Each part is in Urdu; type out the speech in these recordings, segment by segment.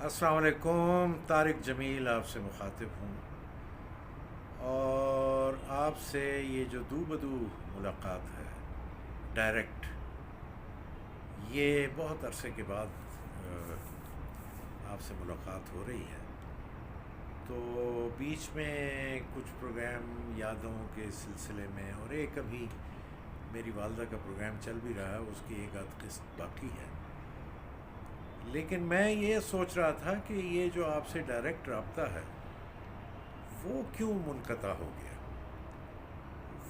السلام علیکم، طارق جمیل آپ سے مخاطب ہوں، اور آپ سے یہ جو دو بدو ملاقات ہے ڈائریکٹ، یہ بہت عرصے کے بعد آپ سے ملاقات ہو رہی ہے۔ تو بیچ میں کچھ پروگرام یادوں کے سلسلے میں، اور ایک ابھی میری والدہ کا پروگرام چل بھی رہا ہے، اس کی ایک آدھ قسط باقی ہے۔ لیکن میں یہ سوچ رہا تھا کہ یہ جو آپ سے ڈائریکٹ رابطہ ہے وہ کیوں منقطع ہو گیا،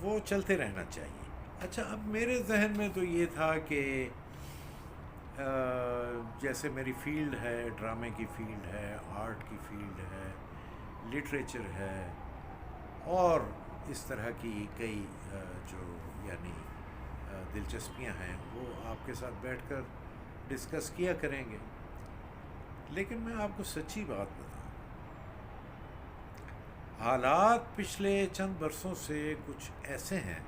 وہ چلتے رہنا چاہیے۔ اچھا، اب میرے ذہن میں تو یہ تھا کہ جیسے میری فیلڈ ہے، ڈرامے کی فیلڈ ہے، آرٹ کی فیلڈ ہے، لٹریچر ہے، اور اس طرح کی کئی جو یعنی دلچسپیاں ہیں، وہ آپ کے ساتھ بیٹھ کر ڈسکس کیا کریں گے۔ لیکن میں آپ کو سچی بات بتاؤں، حالات پچھلے چند برسوں سے کچھ ایسے ہیں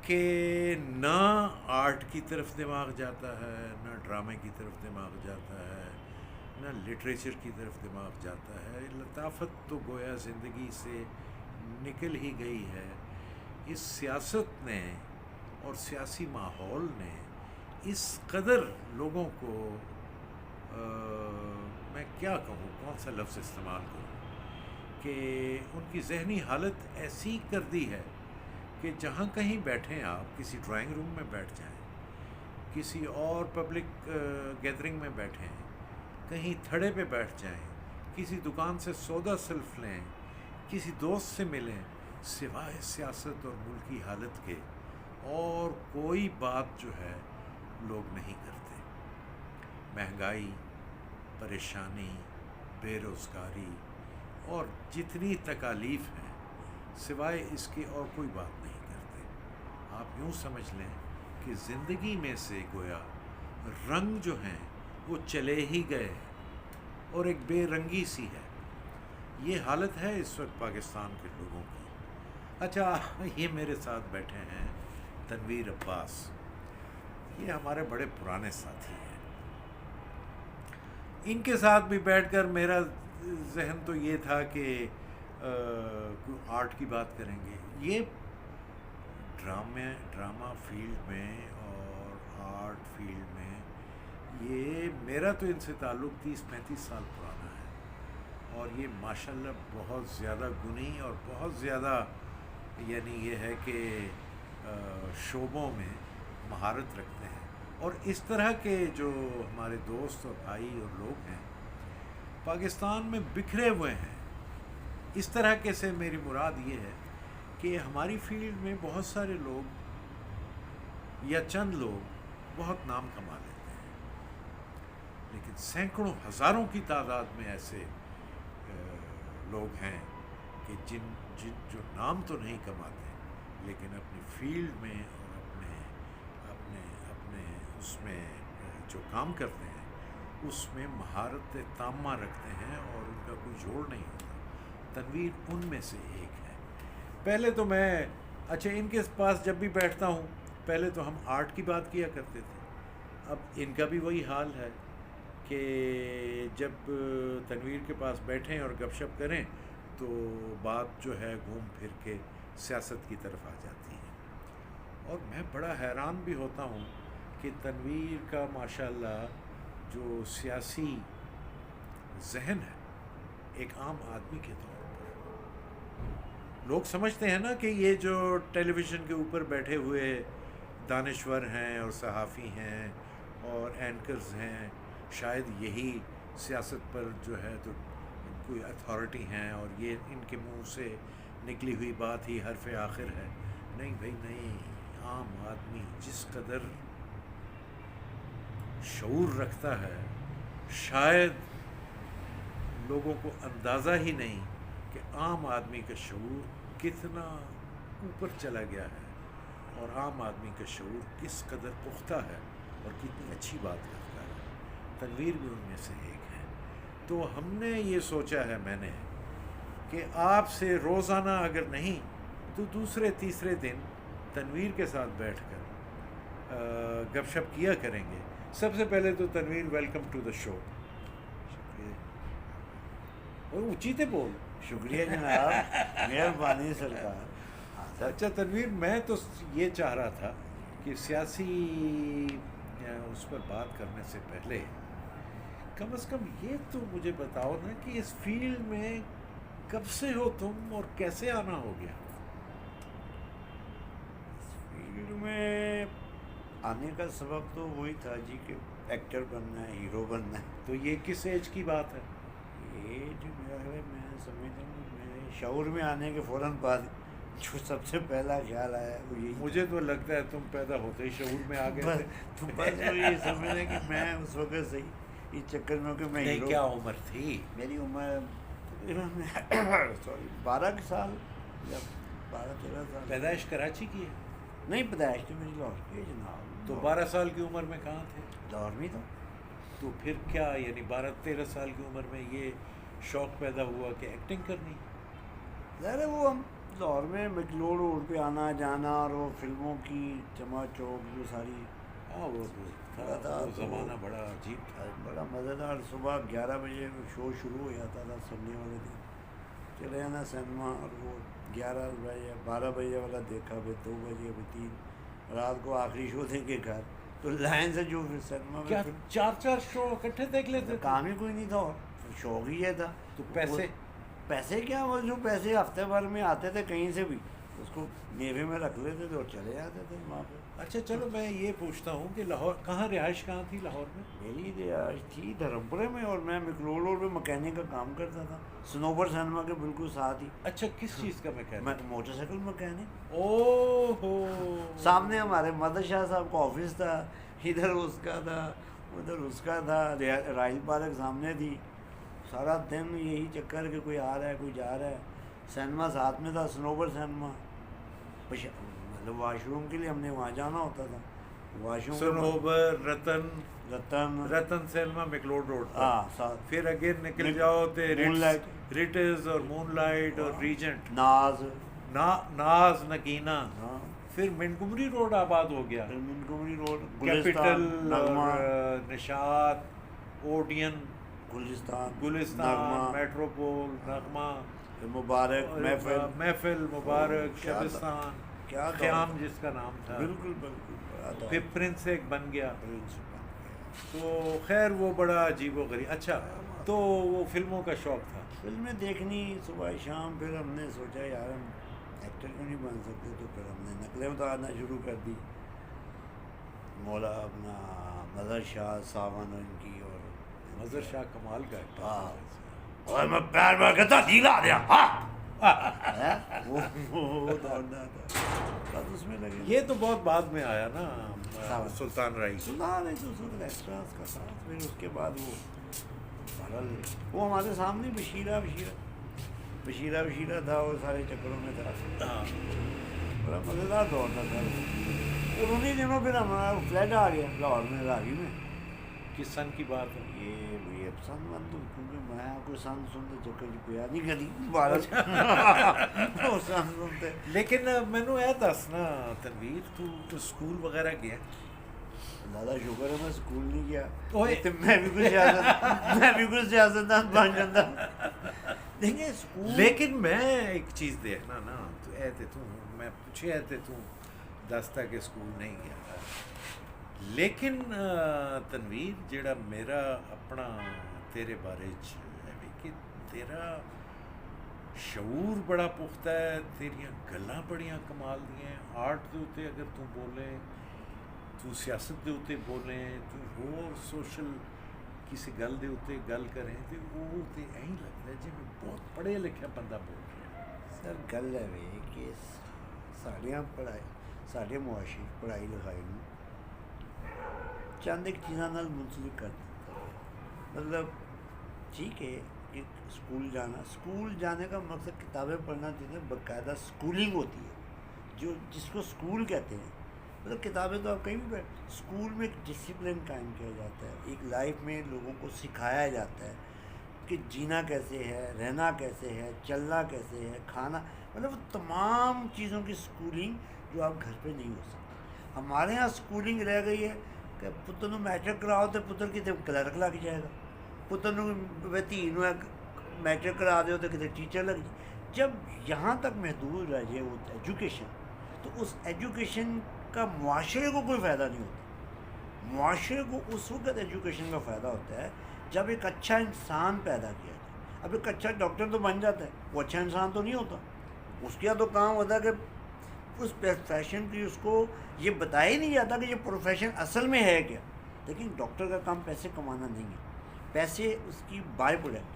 کہ نہ آرٹ کی طرف دماغ جاتا ہے، نہ ڈرامے کی طرف دماغ جاتا ہے، نہ لٹریچر کی طرف دماغ جاتا ہے۔ لطافت تو گویا زندگی سے نکل ہی گئی ہے۔ اس سیاست نے اور سیاسی ماحول نے اس قدر لوگوں کو میں کیا کہوں، کون سا لفظ استعمال کروں، کہ ان کی ذہنی حالت ایسی کر دی ہے کہ جہاں کہیں بیٹھیں، آپ کسی ڈرائنگ روم میں بیٹھ جائیں، کسی اور پبلک گیدرنگ میں بیٹھیں، کہیں تھڑے پہ بیٹھ جائیں، کسی دکان سے سودا سلف لیں، کسی دوست سے ملیں، سوائے سیاست اور ملکی حالت کے اور کوئی بات جو ہے لوگ نہیں کرتے۔ مہنگائی، پریشانی، بے روزگاری اور جتنی تکالیف ہیں، سوائے اس کے اور کوئی بات نہیں کرتے۔ آپ یوں سمجھ لیں کہ زندگی میں سے گویا رنگ جو ہیں وہ چلے ہی گئے اور ایک بے رنگی سی ہے۔ یہ حالت ہے اس وقت پاکستان کے لوگوں کی۔ اچھا، یہ میرے ساتھ بیٹھے ہیں تنویر عباس، یہ ہمارے بڑے پرانے ساتھی ہیں۔ ان کے ساتھ بھی بیٹھ کر میرا ذہن تو یہ تھا کہ آرٹ کی بات کریں گے۔ یہ ڈرامہ فیلڈ میں اور آرٹ فیلڈ میں یہ میرا تو ان سے تعلق 30-35 سال پرانا ہے، اور یہ ماشاءاللہ بہت زیادہ گنی اور بہت زیادہ یعنی یہ ہے کہ شعبوں میں مہارت رکھتے ہیں۔ اور اس طرح کے جو ہمارے دوست اور بھائی اور لوگ ہیں پاکستان میں بکھرے ہوئے ہیں۔ اس طرح کے سے میری مراد یہ ہے کہ ہماری فیلڈ میں بہت سارے لوگ یا چند لوگ بہت نام کما لیتے ہیں، لیکن سینکڑوں ہزاروں کی تعداد میں ایسے لوگ ہیں کہ جن جو نام تو نہیں کماتے لیکن اپنی فیلڈ میں اور اپنے اس میں جو کام کرتے ہیں اس میں مہارت تامہ رکھتے ہیں اور ان کا کوئی جوڑ نہیں ہوتا۔ تنویر ان میں سے ایک ہے۔ پہلے تو میں ان کے پاس جب بھی بیٹھتا ہوں، پہلے تو ہم آرٹ کی بات کیا کرتے تھے، اب ان کا بھی وہی حال ہے کہ جب تنویر کے پاس بیٹھیں اور گپ شپ کریں تو بات جو ہے گھوم پھر کے سیاست کی طرف آ جاتی ہے۔ اور میں بڑا حیران بھی ہوتا ہوں کہ تنویر کا ماشاءاللہ جو سیاسی ذہن ہے ایک عام آدمی کے طور پر، لوگ سمجھتے ہیں نا کہ یہ جو ٹیلی ویژن کے اوپر بیٹھے ہوئے دانشور ہیں اور صحافی ہیں اور اینکرز ہیں، شاید یہی سیاست پر جو ہے تو کوئی اتھارٹی ہیں اور یہ ان کے منہ سے نکلی ہوئی بات ہی حرف آخر ہے۔ نہیں بھائی نہیں، عام آدمی جس قدر شعور رکھتا ہے شاید لوگوں کو اندازہ ہی نہیں کہ عام آدمی کا شعور کتنا اوپر چلا گیا ہے اور عام آدمی کا شعور کس قدر پختہ ہے اور کتنی اچھی بات کرتا ہے۔ تنویر بھی ان میں سے ایک ہے۔ تو ہم نے یہ سوچا ہے، میں نے، کہ آپ سے روزانہ اگر نہیں تو دوسرے تیسرے دن تنویر کے ساتھ بیٹھ کر گپ شپ کیا کریں گے۔ سب سے پہلے تو تنویر، ویلکم ٹو دا شو۔ اونچی تے بول. شکریہ جناب, مہربانی سرکار. اچھا تنویر, میں تو یہ چاہ رہا تھا کہ سیاسی اس پر بات کرنے سے پہلے کم از کم یہ تو مجھے بتاؤ نا کہ اس فیلڈ میں کب سے ہو تم اور کیسے آنا ہو گیا؟ فیلڈ میں آنے کا سبب تو وہی تھا جی کہ ایکٹر بننا ہے, ہیرو بننا ہے. تو یہ کس ایج کی بات ہے؟ ایج میرا ہے, میں سمجھتا ہوں میرے شعور میں آنے کے فوراً بعد جو سب سے پہلا خیال آیا وہ یہی. مجھے تو لگتا ہے تم پیدا ہوتے ہی شعور میں آ گئے تھے. تو بس وہ یہ سمجھ رہے کہ میں اس وقت سے اس چکر میں ہوں کہ میں ہیرو. کیا عمر تھی؟ میری عمر سوری 12 سال یا 12-13 سال. پیدائش کراچی کی ہے؟ نہیں, پیدائش تو میری لاہور کی ہے جناب. تو 12 سال کی عمر میں کہاں تھے؟ لاہور میں تھا. تو پھر کیا یعنی 12-13 سال کی عمر میں یہ شوق پیدا ہوا کہ ایکٹنگ کرنی؟ ظاہر ہے وہ ہم لاہور میں مکلوڈ روڈ پہ آنا جانا اور وہ فلموں کی چما چوک جو ساری. ہاں وہ زمانہ بڑا عجیب تھا, بڑا مزیدار. صبح 11 بجے شو شروع ہو جاتا تھا سنڈے والے دن, چلے جانا سنیما, اور وہ 11 بجے 12 بجے والا دیکھا, پھر 2 بجے, پھر 3, رات کو آخری شو دیں گے گھر. تو لائن سے جو سنیما میں 4 شو اکٹھے دیکھ لیتے تھے؟ کام ہی کوئی نہیں تھا, اور شوق ہی یہ تھا. تو پیسے کیا, وہ جو پیسے ہفتے بھر میں آتے تھے کہیں سے بھی اس کو میوے میں رکھ لیتے تھے اور چلے جاتے تھے وہاں پہ. اچھا چلو میں یہ پوچھتا ہوں کہ لاہور کہاں رہائش کہاں تھی لاہور میں؟ میری رہائش تھی دھرمپورے میں, اور میں مکلوڈ روڈ پہ مکینک کا کام کرتا تھا, سنوبر سنیما کے بالکل ساتھ ہی. اچھا کس چیز کا مکینک؟ میں موٹر سائیکل مکینک. او ہو, سامنے ہمارے مدر شاہ صاحب کا آفس تھا, ادھر اس کا تھا, ادھر اس کا تھا, رائل پارک سامنے تھی. سارا دن یہی چکر کہ کوئی آ رہا ہے کوئی جا رہا ہے. سنیما ساتھ میں تھا, سنوبر سنیما. مطلب واش روم کے لیے ہم نے وہاں جانا ہوتا تھا. Washroom Sanobar, Ratan cinema McLeod road. ہاں, پھر اگین نکل جاؤ تے ریٹز اور مون لائٹ اور ریجنٹ, ناز نگینا. پھر منٹگمری روڈ آباد ہو گیا, منٹگمری روڈ, کیپٹل, نشاط, اوڈین, گلستان, میٹروپول, نغمہ, مبارک, محفل, مبارک, شبستان, قیام جس کا نام تھا. بالکل بالکل. پھر پرنس ایک بن گیا. تو خیر وہ بڑا عجیب و غریب. اچھا تو وہ فلموں کا شوق تھا, فلمیں دیکھنی صبح شام. پھر ہم نے سوچا یار ہم ایکٹر کیوں نہیں بن سکتے, تو پھر ہم نے نقلیں اتارنا شروع کر دی. مولا اپنا مظہر شاہ ساون ان کی, اور مظہر شاہ کمال کا ایکٹر. اور میں پیر میں کہتا ڈھیلا دیا وہ دوڑنا تھا بس اس میں لگے. یہ تو بہت بعد میں آیا نا سلطان رائی. سلطان جو ایکسٹراز کا تھا. پھر اس کے بعد وہ ہمارے سامنے بشیرہ تھا, اور سارے چکروں میں تھا. بڑا مزیدار دوڑتا تھا. اور انہیں دنوں پھر ہمارا فلیٹ آ گیا لاہور میں, راوی میں. کس سن کی بات ہے یہ سن من تو, کیونکہ میں کوئی سن سنتے چکر کی یاد نہیں کری بارش سن سنتے. لیکن مینو یہ دس نا تنویر, تو اسکول وغیرہ گیا؟ دادا شکر ہے میں اسکول نہیں گیا, میں بھی کچھ سیاستدان بن جاتا. لیکن میں ایک چیز دیکھنا نا, تو ایتے تو میں پوچھے ایتے تو دستا کہ اسکول نہیں گیا, لیکن تنویر جڑا میرا اپنا تیرے بارے ہے کہ تیرا شعور بڑا پختہ ہے, تیریاں گلاں بڑیاں کمال دیاں. آرٹ دے اوتے اگر تو بولے, تو سیاست دے اوتے بولیں, تو ہور سوشل کسی گل دے اوتے گل کریں, تو وہ تے ایਂ لگتا ہے جی میں بہت پڑھے لکھا بندہ بول رہا. سر گل ہے کہ ساڈے معاشرے پڑھائی لکھائی میں چند ایک چیزاں نال منسلک کر دیتا. مطلب ٹھیک ہے کہ اسکول جانے کا مقصد کتابیں پڑھنا چاہیے, باقاعدہ اسکولنگ ہوتی ہے جس کو اسکول کہتے ہیں. مطلب کتابیں تو آپ کہیں بھی اسکول میں ایک ڈسپلن قائم کیا جاتا ہے, ایک لائف میں لوگوں کو سکھایا جاتا ہے کہ جینا کیسے ہے, رہنا کیسے ہے, چلنا کیسے ہے, کھانا, مطلب وہ تمام چیزوں کی اسکولنگ جو آپ گھر پہ نہیں ہو سکتی. ہمارے یہاں اسکولنگ رہ گئی ہے کہ پتر نو میٹرک کراؤ تو پتر کی کلرک لگ جائے گا, ਪੁੱਤਰ ਨੂੰ ਵੀ ਧੀ ਨੂੰ ਮੈਟ੍ਰਿਕ ਕਰਾ ਦਿਓ تو کسی ٹیچر لگ جب یہاں تک محدود رہ جائے وہ ایجوکیشن تو اس ایجوکیشن کا معاشرے کو کوئی فائدہ نہیں ہوتا. معاشرے کو اس وقت ایجوکیشن کا فائدہ ہوتا ہے جب ایک اچھا انسان پیدا کیا جائے. اب ایک اچھا ڈاکٹر تو بن جاتا ہے, وہ اچھا انسان تو نہیں ہوتا. اس کا تو کام ہوتا ہے کہ اس پروفیشن کی اس کو یہ بتایا ہی نہیں جاتا کہ یہ پروفیشن اصل میں ہے کیا. لیکن ڈاکٹر کا کام پیسے کمانا نہیں ہے, پیسے اس کی بائی پروڈکٹ.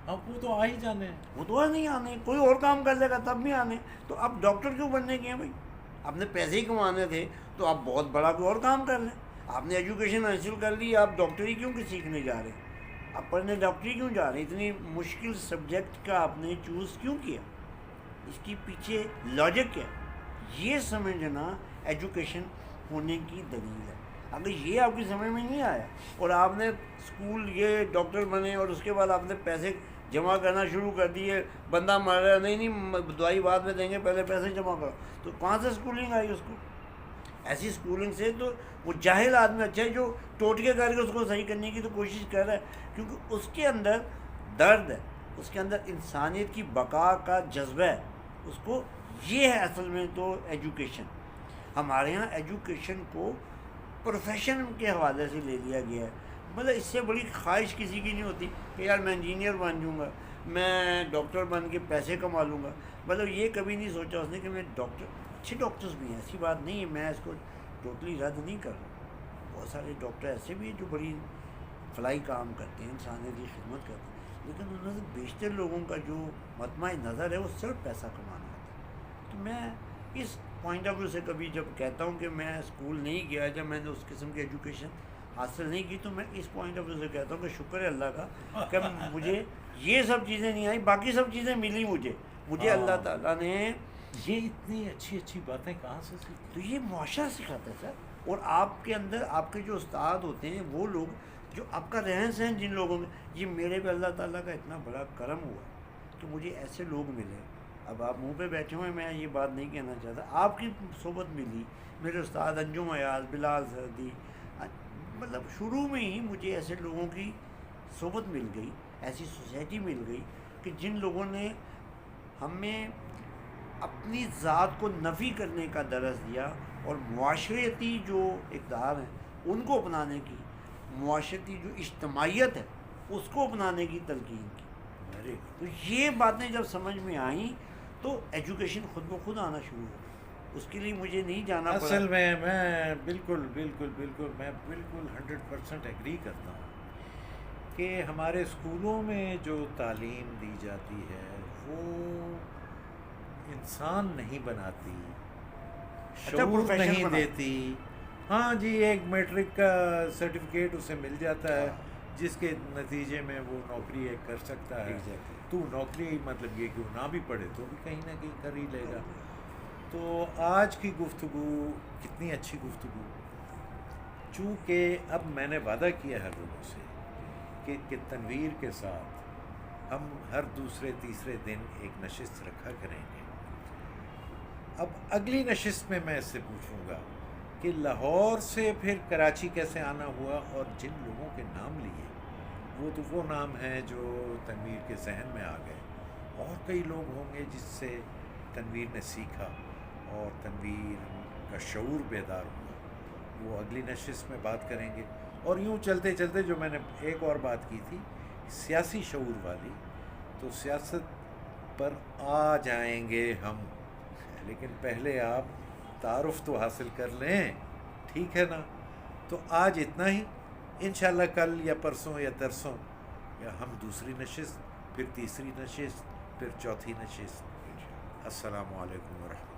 اب وہ تو آ ہی جانے ہیں, وہ تو نہیں آنے, کوئی اور کام کر لے گا تب بھی آنے. تو اب ڈاکٹر کیوں بننے کے ہیں بھائی؟ آپ نے پیسے ہی کمانے تھے تو آپ بہت بڑا کوئی اور کام کر لیں. آپ نے ایجوکیشن حاصل کر لی, آپ ڈاکٹری کیوں کہ سیکھنے جا رہے ہیں؟ آپ پڑھنے ڈاکٹری کیوں جا رہے ہیں؟ اتنی مشکل سبجیکٹ کا آپ نے چوز کیوں کیا؟ اس کی پیچھے لاجک کیا ہے؟ یہ سمجھنا ایجوکیشن ہونے کی دلیل ہے. اگر یہ آپ کی سمجھ میں نہیں آیا اور آپ نے اسکول یہ ڈاکٹر بنے اور اس کے بعد آپ نے پیسے جمع کرنا شروع کر دیے, بندہ مر رہا ہے, نہیں دوائی بعد میں دیں گے پہلے پیسے جمع کرو, تو کہاں سے اسکولنگ آئی اس کو؟ ایسی اسکولنگ سے تو وہ جاہل آدمی اچھا ہے جو ٹوٹکے کر کے اس کو صحیح کرنے کی تو کوشش کر رہا ہے, کیونکہ اس کے اندر درد ہے, اس کے اندر انسانیت کی بقا کا جذبہ ہے اس کو. یہ ہے اصل میں تو ایجوکیشن. ہمارے ہاں ایجوکیشن کو پروفیشن کے حوالے سے لے لیا گیا ہے. مطلب اس سے بڑی خواہش کسی کی نہیں ہوتی کہ یار میں انجینئر بن جاؤں گا, میں ڈاکٹر بن کے پیسے کما لوں گا. مطلب یہ کبھی نہیں سوچا اس نے کہ میں ڈاکٹر, اچھے ڈاکٹرز بھی ہیں, ایسی بات نہیں ہے, میں اس کو ٹوٹلی رد نہیں کر رہا. بہت سارے ڈاکٹر ایسے بھی ہیں جو بڑی فلاحی کام کرتے ہیں, انسانیت کی خدمت کرتے ہیں, لیکن انہوں نے بیشتر لوگوں کا جو مطمع نظر ہے وہ صرف پیسہ کمانا ہوتا ہے. تو میں اس پوائنٹ آف ویو سے کبھی جب کہتا ہوں کہ میں اسکول نہیں گیا, جب میں نے اس قسم کی ایجوکیشن حاصل نہیں کی, تو میں اس پوائنٹ آف ویو سے کہتا ہوں کہ شکر ہے اللہ کا کہ مجھے یہ سب چیزیں نہیں آئی, باقی سب چیزیں ملی مجھے اللہ تعالیٰ نے. یہ اتنی اچھی اچھی باتیں کہاں سے سیکھی؟ تو یہ معاشرہ سکھاتا ہے سر. اور آپ کے اندر آپ کے جو استاد ہوتے ہیں وہ لوگ جو آپ کا رہن سہن جن لوگوں میں, یہ میرے پہ اللہ تعالیٰ کا اتنا بڑا کرم ہوا کہ مجھے ایسے لوگ ملے. اب آپ منہ پہ بیٹھے ہوئے, میں یہ بات نہیں کہنا چاہتا, آپ کی صحبت ملی, میرے استاد انجم ایاز, بلال سردی, مطلب شروع میں ہی مجھے ایسے لوگوں کی صحبت مل گئی, ایسی سوسائٹی مل گئی کہ جن لوگوں نے ہمیں اپنی ذات کو نفی کرنے کا درس دیا اور معاشرتی جو اقدار ہیں ان کو اپنانے کی, معاشرتی جو اجتماعیت ہے اس کو اپنانے کی تلقین کی. تو یہ باتیں جب سمجھ میں آئیں تو ایجوکیشن خود بخود آنا شروع ہو. اس کے لیے مجھے نہیں جانا پڑا. اصل میں بالکل 100% ایگری کرتا ہوں کہ ہمارے اسکولوں میں جو تعلیم دی جاتی ہے وہ انسان نہیں بناتی, شعور نہیں دیتی. ہاں جی, ایک میٹرک کا سرٹیفکیٹ اسے مل جاتا ہے جس کے نتیجے میں وہ نوکری ایک کر سکتا ہے. تو نوکری مطلب یہ کہ وہ نہ بھی پڑھے تو بھی کہیں نہ کہیں کر ہی لے گا. تو آج کی گفتگو کتنی اچھی گفتگو, چونکہ اب میں نے وعدہ کیا ہے لوگوں سے کہ تنویر کے ساتھ ہم ہر دوسرے تیسرے دن ایک نشست رکھا کریں گے. اب اگلی نشست میں اس سے پوچھوں گا کہ لاہور سے پھر کراچی کیسے آنا ہوا, اور جن لوگوں کے نام لیے وہ تو وہ نام ہیں جو تنویر کے ذہن میں آ گئے, اور کئی لوگ ہوں گے جس سے تنویر نے سیکھا اور تنویر کا شعور بیدار ہوا, وہ اگلی نشست میں بات کریں گے. اور یوں چلتے چلتے جو میں نے ایک اور بات کی تھی سیاسی شعور والی, تو سیاست پر آ جائیں گے ہم, لیکن پہلے آپ تعارف تو حاصل کر لیں, ٹھیک ہے نا؟ تو آج اتنا ہی, انشاءاللہ کل یا پرسوں یا ترسوں یا ہم دوسری نشست, پھر تیسری نشست, پھر چوتھی نشست. السلام علیکم ورحمۃ اللہ.